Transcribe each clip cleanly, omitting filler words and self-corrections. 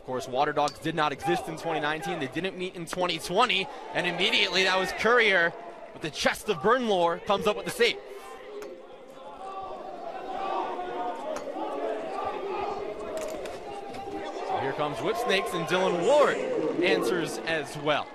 Of course, Water Dogs did not exist in 2019. They didn't meet in 2020. And immediately that was Courier with the chest of Bernlohr comes up with the save. So here comes Whipsnakes, and Dylan Ward answers as well.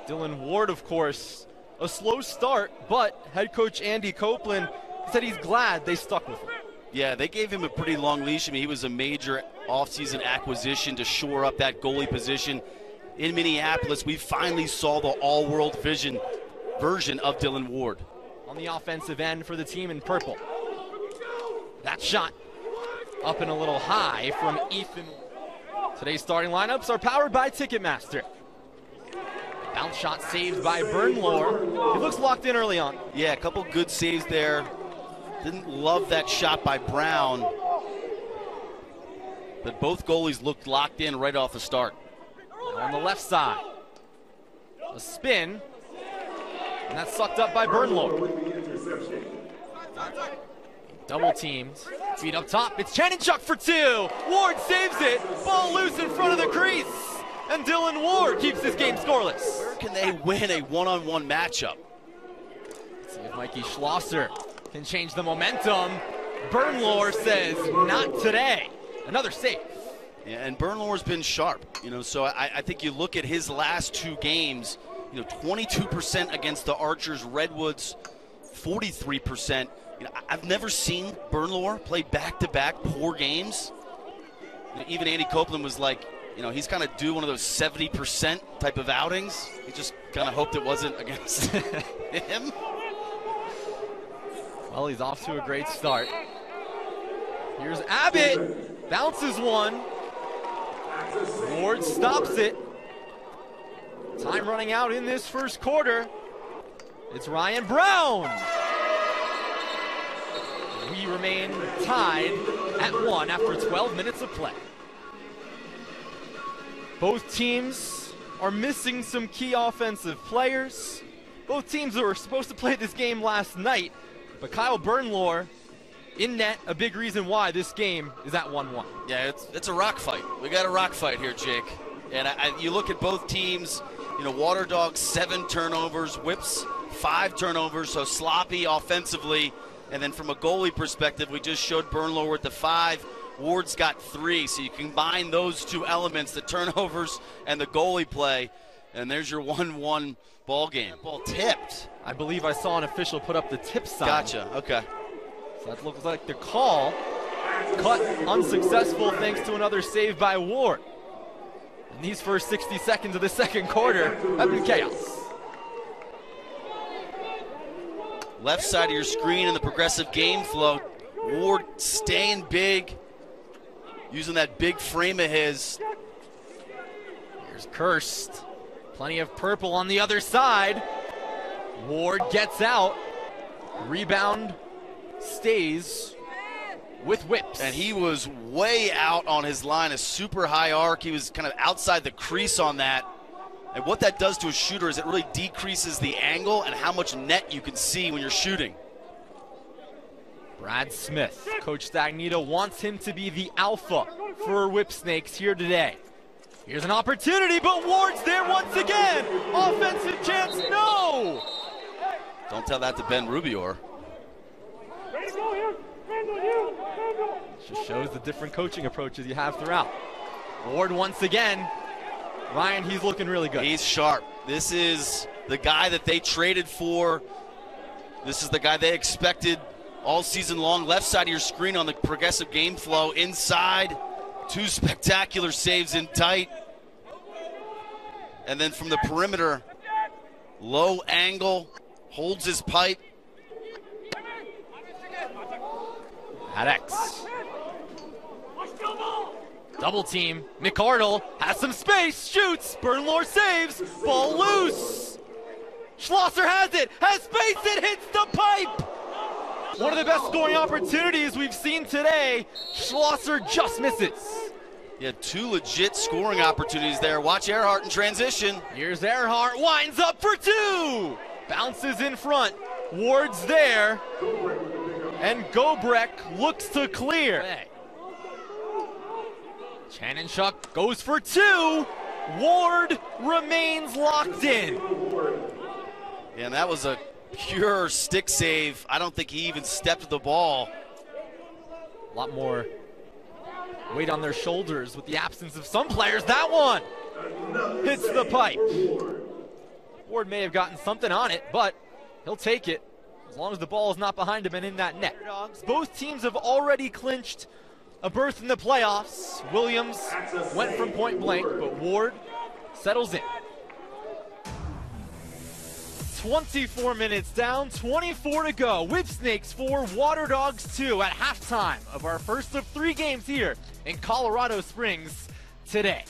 Dylan Ward, of course, a slow start, but head coach Andy Copeland said he's glad they stuck with him. Yeah, they gave him a pretty long leash. I mean, he was a major offseason acquisition to shore up that goalie position. In Minneapolis, we finally saw the all-world version of Dylan Ward. On the offensive end for the team in purple. That shot up and a little high from Ethan. Today's starting lineups are powered by Ticketmaster. Bounce shot saved by Bernlohr. He looks locked in early on. Yeah, a couple good saves there. Didn't love that shot by Brown. But both goalies looked locked in right off the start. On the left side. A spin. And that's sucked up by Bernlohr. Double teamed. Feet up top. It's Chanenchuk for two. Ward saves it. Ball loose in front of the crease. And Dylan Ward keeps this game scoreless. Where can they win a one-on-one matchup? Let's see if Mikey Schlosser can change the momentum. Bernlohr says, not today. Another save. Yeah, and Bernlohr's been sharp, so I think you look at his last two games, 22% against the Archers, Redwoods, 43%. I've never seen Bernlohr play back-to-back poor games. Even Andy Copeland was like, he's kind of due one of those 70% type of outings. He just kind of hoped it wasn't against him. Well, he's off to a great start. Here's Abbott. Bounces one. Ward stops it. Time running out in this first quarter. It's Ryan Brown. We remain tied at 1 after 12 minutes of play. Both teams are missing some key offensive players. Both teams were supposed to play this game last night, but Kyle Bernlohr in net, a big reason why this game is at 1-1. Yeah, it's a rock fight. We got a rock fight here, Jake. And you look at both teams, Water Dogs 7 turnovers, Whips 5 turnovers, so sloppy offensively. And then from a goalie perspective, we just showed Bernlohr with the 5. Ward's got 3, so you combine those two elements, the turnovers and the goalie play, and there's your 1-1 ball game. Ball tipped. I believe I saw an official put up the tip sign. Gotcha, okay. So that looks like the call. Cut unsuccessful thanks to another save by Ward. And these first 60 seconds of the second quarter have been chaos. Left side of your screen in the progressive game flow. Ward staying big, using that big frame of his. Here's Kirst. Plenty of purple on the other side. Ward gets out. Rebound stays with Whips. And he was way out on his line, a super high arc. He was kind of outside the crease on that. And what that does to a shooter is it really decreases the angle and how much net you can see when you're shooting. Brad Smith, Coach Stagnito wants him to be the alpha for Whipsnakes here today. Here's an opportunity, but Ward's there once again. Offensive chance, no! Don't tell that to Ben Rubior. Just shows the different coaching approaches you have throughout. Ward once again. Ryan, he's looking really good. He's sharp. This is the guy that they traded for. This is the guy they expected all season long. Left side of your screen on the progressive game flow. Inside, 2 spectacular saves in tight. And then from the perimeter, low angle, holds his pipe. Adex. Double team. McArdle has some space, shoots. Bernlohr saves. Ball loose. Schlosser has it. Has space. It hits the pipe. One of the best scoring opportunities we've seen today. Schlosser just misses. Yeah, 2 legit scoring opportunities there. Watch Earhart in transition. Here's Earhart. Winds up for 2. Bounces in front. Ward's there. And Gobrek looks to clear. Chanenchuk goes for two. Ward remains locked in. Yeah, and that was a pure stick save. I don't think he even stepped to the ball. A lot more weight on their shoulders with the absence of some players. That one hits the pipe. Ward may have gotten something on it, but he'll take it as long as the ball is not behind him and in that net. Both teams have already clinched a berth in the playoffs. Williams went from point blank, but Ward settles in. 24 minutes down, 24 to go. Whipsnakes 4, Water Dogs 2 at halftime of our first of 3 games here in Colorado Springs today.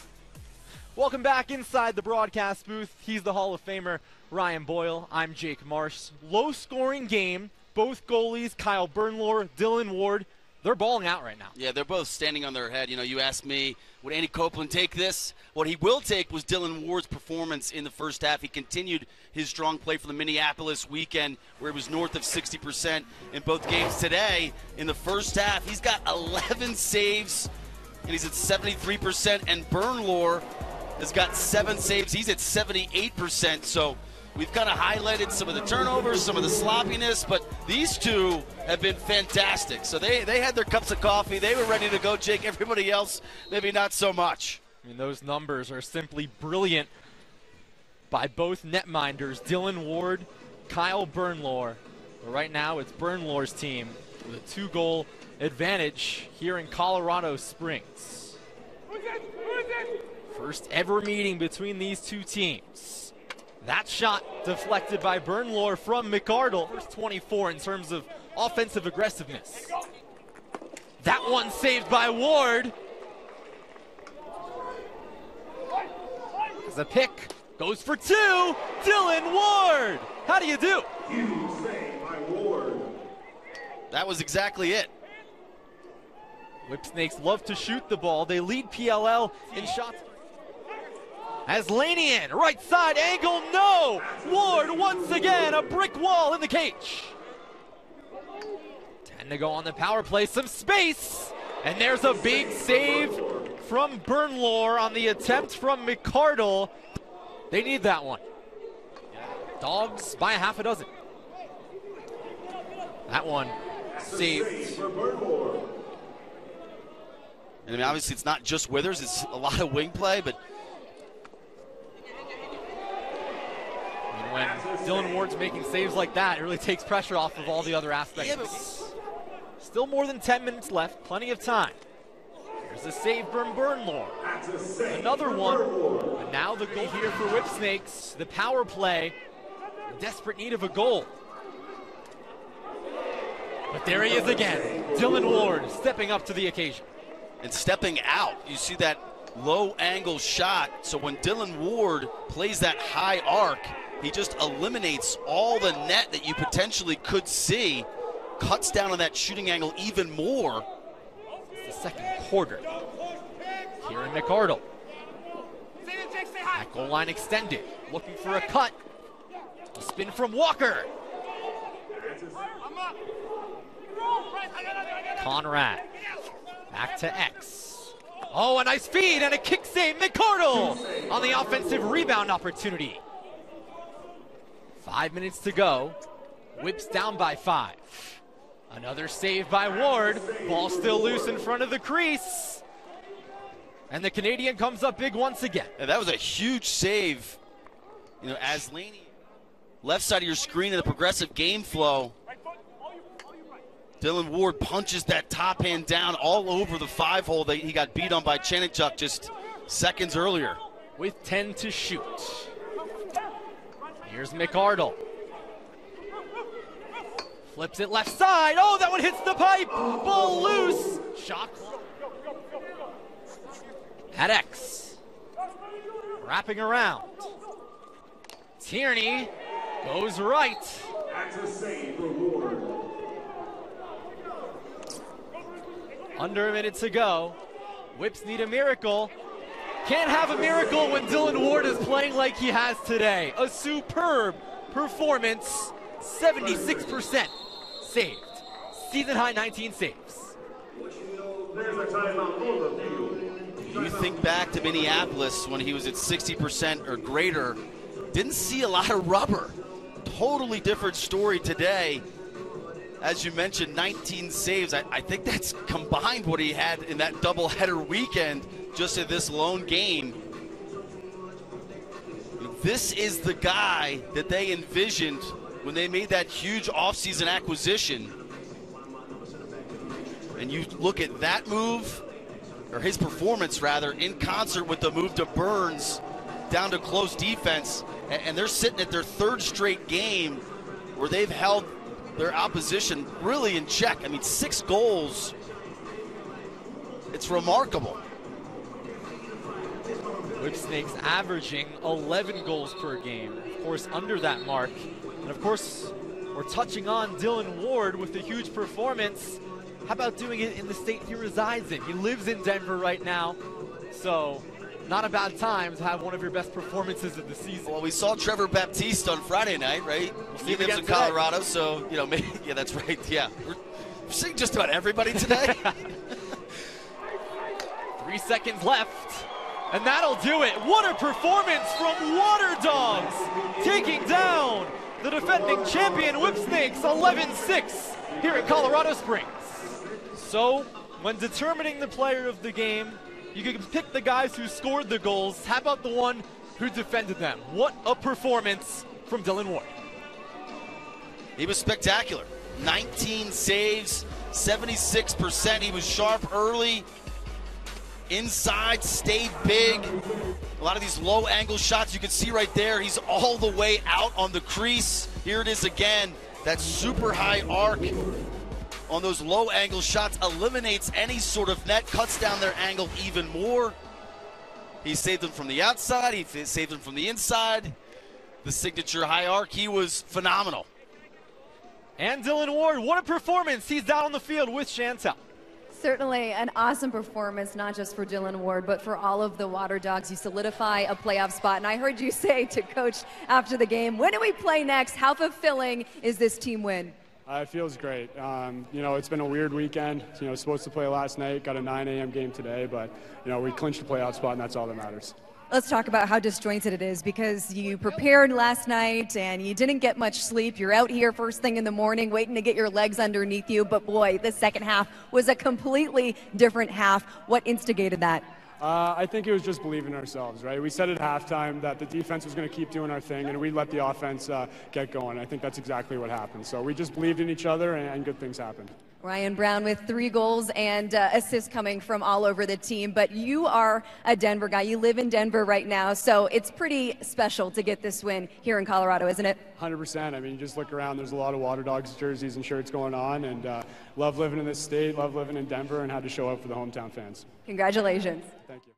Welcome back inside the broadcast booth. He's the Hall of Famer, Ryan Boyle. I'm Jake Marsh. Low-scoring game. Both goalies, Kyle Bernlohr, Dylan Ward, they're balling out right now. Yeah, they're both standing on their head. You know, you asked me, would Andy Copeland take this? What he will take was Dylan Ward's performance in the first half. He continued his strong play for the Minneapolis weekend, where he was north of 60% in both games. Today, in the first half, he's got 11 saves, and he's at 73%, and Bernlohr has got 7 saves. He's at 78%, so we've kind of highlighted some of the turnovers, some of the sloppiness, but these two have been fantastic. So they had their cups of coffee. They were ready to go, Jake. Everybody else, maybe not so much. I mean, those numbers are simply brilliant by both netminders, Dylan Ward, Kyle Bernlohr. But right now, it's Bernlohr's team with a 2-goal advantage here in Colorado Springs. First ever meeting between these two teams. That shot deflected by Bernlohr from McArdle. First 24 in terms of offensive aggressiveness. That one saved by Ward. As a pick goes for 2. Dylan Ward. How do you do? That was exactly it. Whipsnakes love to shoot the ball. They lead PLL in shots. As Lanian, right side angle, no! Ward once again, a brick wall in the cage. 10 to go on the power play, some space. And there's a big save from Bernlohr on the attempt from McArdle. They need that one. Dogs by a half a dozen. That one saved. And I mean, obviously it's not just Withers, it's a lot of wing play, but when Dylan Ward's making saves like that, it really takes pressure off of all the other aspects. Yeah, still more than 10 minutes left, plenty of time. Here's a save from Bernlohr. Another one, and now the goal here for Whipsnakes. The power play, in desperate need of a goal. But there he is again, Dylan Ward stepping up to the occasion. And stepping out, you see that low angle shot. So when Dylan Ward plays that high arc, he just eliminates all the net that you potentially could see, cuts down on that shooting angle even more. It's the second quarter here in McArdle. That goal line extended, looking for a cut. A spin from Walker. Conrad, back to X. Oh, a nice feed and a kick save. McArdle on the offensive rebound opportunity. 5 minutes to go. Whips down by 5. Another save by Ward. Ball still loose in front of the crease. And the Canadian comes up big once again. And that was a huge save. You know, as Laney, left side of your screen in the progressive game flow, Dylan Ward punches that top hand down all over the 5-hole that he got beat on by Chanenchuk just seconds earlier. With 10 to shoot. Here's McArdle. Flips it left side. Oh, that one hits the pipe. Ball loose. Shot at X. Wrapping around. Tierney goes right. Under a minute to go. Whips need a miracle. Can't have a miracle when Dylan Ward is playing like he has today. A superb performance. 76% saved. Season high 19 saves. There's a timeout on the field. You think back to Minneapolis when he was at 60% or greater, didn't see a lot of rubber. Totally different story today. As you mentioned, 19 saves. I think that's combined what he had in that doubleheader weekend just in this lone game. This is the guy that they envisioned when they made that huge offseason acquisition. And you look at that move, or his performance rather, in concert with the move to Burns down to close defense, and they're sitting at their third straight game where they've held their opposition really in check. I mean, 6 goals. It's remarkable. Whipsnakes averaging 11 goals per game. Of course, under that mark. And of course, we're touching on Dylan Ward with a huge performance. How about doing it in the state he resides in? He lives in Denver right now. So, not a bad time to have one of your best performances of the season. Well, we saw Trevor Baptiste on Friday night, right? He lives in Colorado, so, you know, maybe, yeah, that's right, yeah. We're seeing just about everybody today. 3 seconds left, and that'll do it. What a performance from Water Dogs, taking down the defending champion Whipsnakes 11-6 here at Colorado Springs. So, when determining the player of the game, you can pick the guys who scored the goals. How about the one who defended them? What a performance from Dylan Ward. He was spectacular. 19 saves, 76%. He was sharp early. Inside, stayed big. A lot of these low angle shots you can see right there. He's all the way out on the crease. Here it is again. That super high arc on those low angle shots eliminates any sort of net, cuts down their angle even more. He saved them from the outside, he saved them from the inside. The signature high arc, he was phenomenal. And Dylan Ward, what a performance. He's down on the field with Chantel. Certainly an awesome performance, not just for Dylan Ward, but for all of the Water Dogs. You solidify a playoff spot. And I heard you say to Coach after the game, when do we play next? How fulfilling is this team win? It feels great. You know, it's been a weird weekend. You know, supposed to play last night, got a 9 a.m. game today, but, you know, we clinched the playoff spot, and that's all that matters. Let's talk about how disjointed it is, because you prepared last night and you didn't get much sleep. You're out here first thing in the morning waiting to get your legs underneath you. But boy, the second half was a completely different half. What instigated that? I think it was just believing in ourselves, right? We said at halftime that the defense was going to keep doing our thing, and we let the offense get going. I think that's exactly what happened. So we just believed in each other, and good things happened. Ryan Brown with 3 goals and assists coming from all over the team. But you are a Denver guy. You live in Denver right now, so it's pretty special to get this win here in Colorado, isn't it? 100%. I mean, you just look around, there's a lot of Water Dogs jerseys and shirts going on, and love living in this state, love living in Denver, and had to show up for the hometown fans. Congratulations. Thank you.